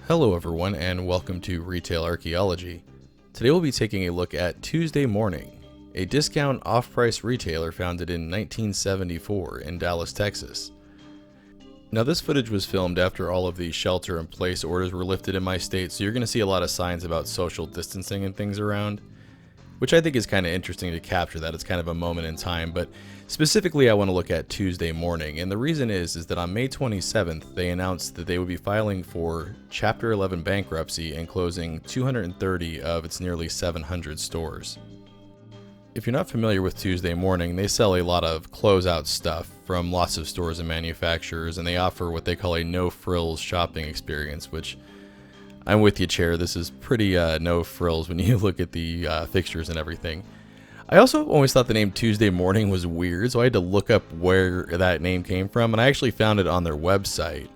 Hello everyone and welcome to Retail Archaeology. Today we'll be taking a look at Tuesday Morning, a discount off-price retailer founded in 1974 in Dallas, Texas. Now this footage was filmed after all of the shelter-in-place orders were lifted in my state, so you're going to see a lot of signs about social distancing and things around, which I think is kind of interesting to capture that. It's kind of a moment in time, but specifically I want to look at Tuesday Morning, and the reason is that on May 27th they announced that they would be filing for Chapter 11 bankruptcy and closing 230 of its nearly 700 stores. If you're not familiar with Tuesday Morning, they sell a lot of closeout stuff from lots of stores and manufacturers, and they offer what they call a no-frills shopping experience, which I'm with you, Chair. This is pretty no frills when you look at the fixtures and everything. I also always thought the name Tuesday Morning was weird, so I had to look up where that name came from, and I actually found it on their website.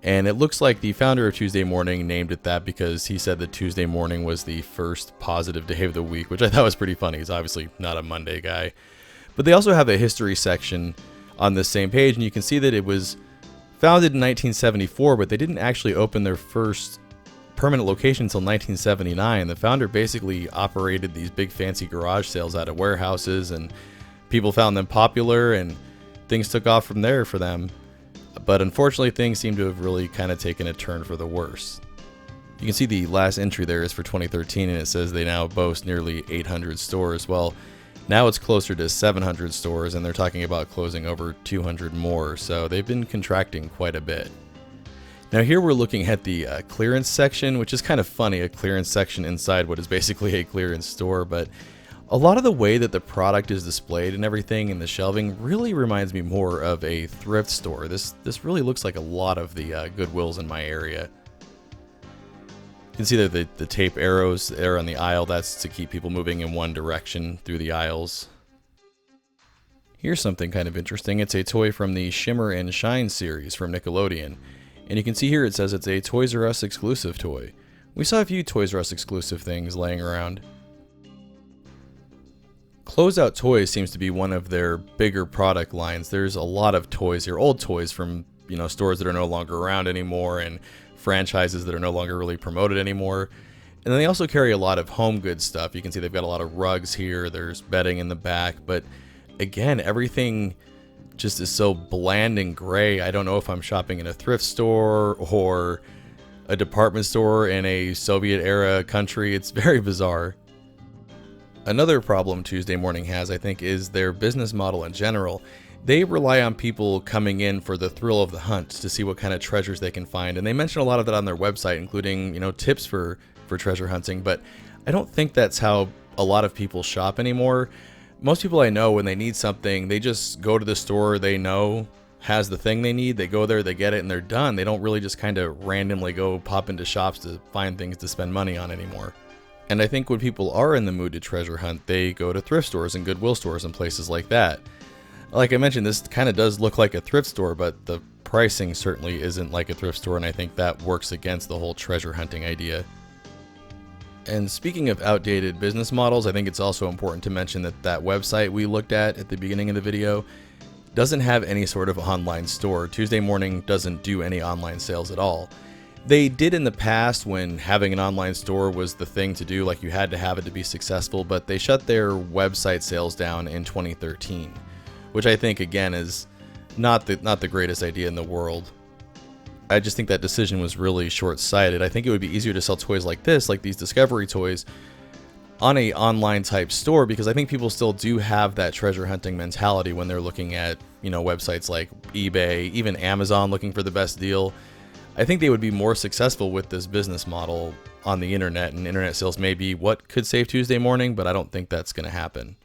And it looks like the founder of Tuesday Morning named it that because he said that Tuesday morning was the first positive day of the week, which I thought was pretty funny. He's obviously not a Monday guy. But they also have a history section on this same page, and you can see that it was founded in 1974, but they didn't actually open their first permanent location until 1979. The founder basically operated these big fancy garage sales out of warehouses, and people found them popular and things took off from there for them. But unfortunately things seem to have really kind of taken a turn for the worse. You can see the last entry there is for 2013 and it says they now boast nearly 800 stores. Well, now it's closer to 700 stores and they're talking about closing over 200 more, so they've been contracting quite a bit. Now here we're looking at the clearance section, which is kind of funny, a clearance section inside what is basically a clearance store, but a lot of the way that the product is displayed and everything in the shelving really reminds me more of a thrift store. This really looks like a lot of the Goodwills in my area. You can see that the tape arrows there on the aisle, that's to keep people moving in one direction through the aisles. Here's something kind of interesting. It's a toy from the Shimmer and Shine series from Nickelodeon. And you can see here it says it's a Toys R Us exclusive toy. We saw a few Toys R Us exclusive things laying around. Closeout Toys seems to be one of their bigger product lines. There's a lot of toys here, old toys from, stores that are no longer around anymore and franchises that are no longer really promoted anymore. And then they also carry a lot of home goods stuff. You can see they've got a lot of rugs here, there's bedding in the back, but again, everything just is so bland and gray. I don't know if I'm shopping in a thrift store or a department store in a Soviet era country. It's very bizarre. Another problem Tuesday Morning has, I think, is their business model in general. They rely on people coming in for the thrill of the hunt to see what kind of treasures they can find, and they mention a lot of that on their website, including tips for treasure hunting, but I don't think that's how a lot of people shop anymore. Most people I know, when they need something, they just go to the store they know has the thing they need. They go there, they get it, and they're done. They don't really just kind of randomly go pop into shops to find things to spend money on anymore. And I think when people are in the mood to treasure hunt, they go to thrift stores and Goodwill stores and places like that. Like I mentioned, this kind of does look like a thrift store, but the pricing certainly isn't like a thrift store, and I think that works against the whole treasure hunting idea. And speaking of outdated business models, I think it's also important to mention that website we looked at the beginning of the video doesn't have any sort of online store. Tuesday Morning doesn't do any online sales at all. They did in the past when having an online store was the thing to do, like you had to have it to be successful, but they shut their website sales down in 2013, which I think again is not the greatest idea in the world. I just think that decision was really short-sighted. I think it would be easier to sell toys like this, like these Discovery toys, on a online type store, because I think people still do have that treasure hunting mentality when they're looking at, websites like eBay, even Amazon looking for the best deal. I think they would be more successful with this business model on the internet, and internet sales may be what could save Tuesday Morning, but I don't think that's going to happen.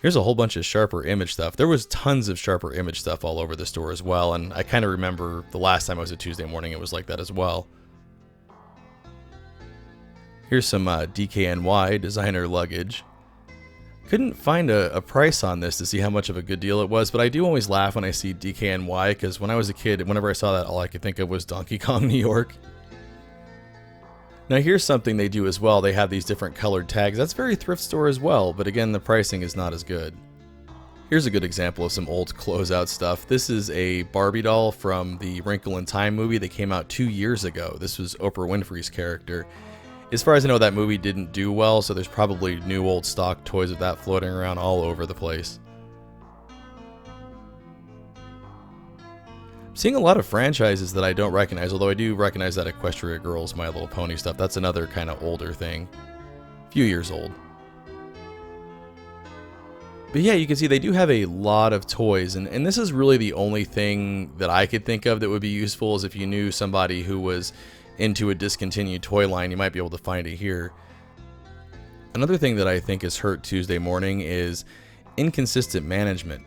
Here's a whole bunch of Sharper Image stuff. There was tons of Sharper Image stuff all over the store as well, and I kind of remember the last time I was at Tuesday Morning it was like that as well. Here's some DKNY designer luggage. Couldn't find a price on this to see how much of a good deal it was, but I do always laugh when I see DKNY, because when I was a kid, whenever I saw that, all I could think of was Donkey Kong, New York. Now here's something they do as well. They have these different colored tags. That's very thrift store as well, but again, the pricing is not as good. Here's a good example of some old closeout stuff. This is a Barbie doll from the Wrinkle in Time movie that came out 2 years ago. This was Oprah Winfrey's character. As far as I know, that movie didn't do well, so there's probably new old stock toys of that floating around all over the place. Seeing a lot of franchises that I don't recognize, although I do recognize that Equestria Girls, My Little Pony stuff. That's another kind of older thing. A few years old. But yeah, you can see they do have a lot of toys, and this is really the only thing that I could think of that would be useful, is if you knew somebody who was into a discontinued toy line, you might be able to find it here. Another thing that I think has hurt Tuesday Morning is inconsistent management.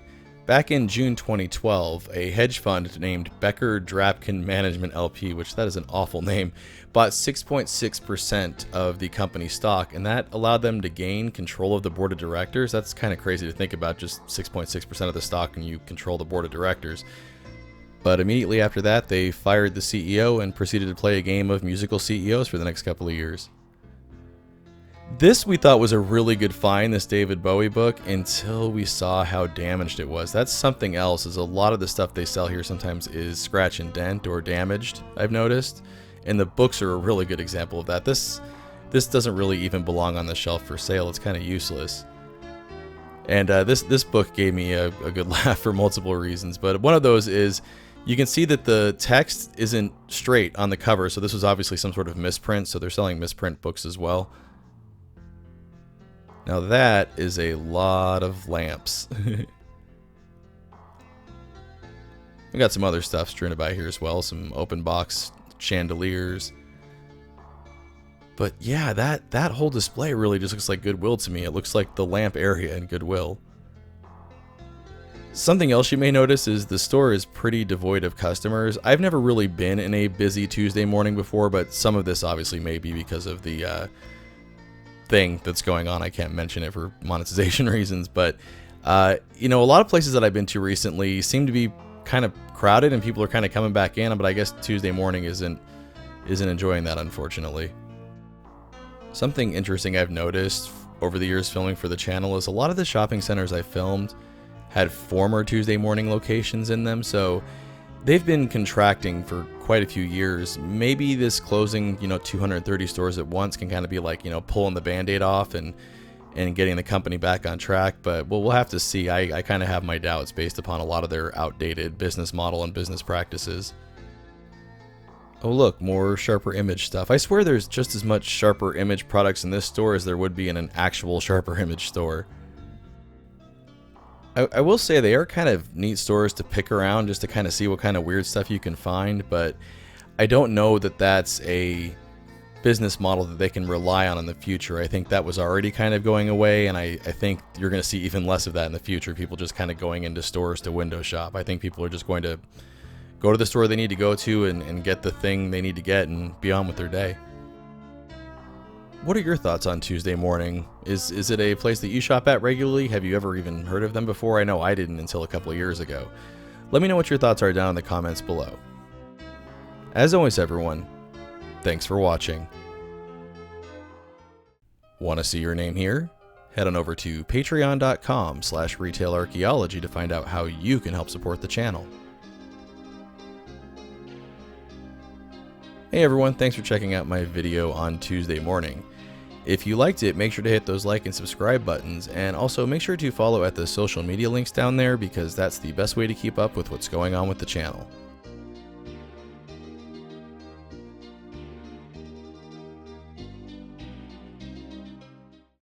Back in June 2012, a hedge fund named Becker Drapkin Management LP, which that is an awful name, bought 6.6% of the company stock, and that allowed them to gain control of the board of directors. That's kind of crazy to think about, just 6.6% of the stock and you control the board of directors. But immediately after that, they fired the CEO and proceeded to play a game of musical CEOs for the next couple of years. This we thought was a really good find, this David Bowie book, until we saw how damaged it was. That's something else, is a lot of the stuff they sell here sometimes is scratch and dent or damaged, I've noticed. And the books are a really good example of that. This doesn't really even belong on the shelf for sale. It's kind of useless. And this book gave me a good laugh for multiple reasons. But one of those is, you can see that the text isn't straight on the cover. So this was obviously some sort of misprint. So they're selling misprint books as well. Now that is a lot of lamps. We got some other stuff strewn about here as well. Some open box chandeliers. But yeah, that whole display really just looks like Goodwill to me. It looks like the lamp area in Goodwill. Something else you may notice is the store is pretty devoid of customers. I've never really been in a busy Tuesday morning before, but some of this obviously may be because of the thing that's going on. I can't mention it for monetization reasons, but you know, a lot of places that I've been to recently seem to be kind of crowded and people are kind of coming back in, but I guess Tuesday morning isn't enjoying that, unfortunately. Something interesting I've noticed over the years filming for the channel is a lot of the shopping centers I filmed had former Tuesday morning locations in them, so they've been contracting for quite a few years. Maybe this closing, 230 stores at once can kind of be like, pulling the band-aid off and getting the company back on track. But we'll have to see. I kind of have my doubts based upon a lot of their outdated business model and business practices. Oh look, more Sharper Image stuff. I swear there's just as much Sharper Image products in this store as there would be in an actual Sharper Image store. I will say they are kind of neat stores to pick around just to kind of see what kind of weird stuff you can find, but I don't know that that's a business model that they can rely on in the future. I think that was already kind of going away, and I think you're going to see even less of that in the future. People just kind of going into stores to window shop. I think people are just going to go to the store they need to go to and get the thing they need to get and be on with their day. What are your thoughts on Tuesday morning? Is it a place that you shop at regularly? Have you ever even heard of them before? I know I didn't until a couple of years ago. Let me know what your thoughts are down in the comments below. As always, everyone, thanks for watching. Want to see your name here? Head on over to patreon.com/retailarchaeology to find out how you can help support the channel. Hey everyone, thanks for checking out my video on Tuesday morning. If you liked it, make sure to hit those like and subscribe buttons, and also make sure to follow at the social media links down there because that's the best way to keep up with what's going on with the channel.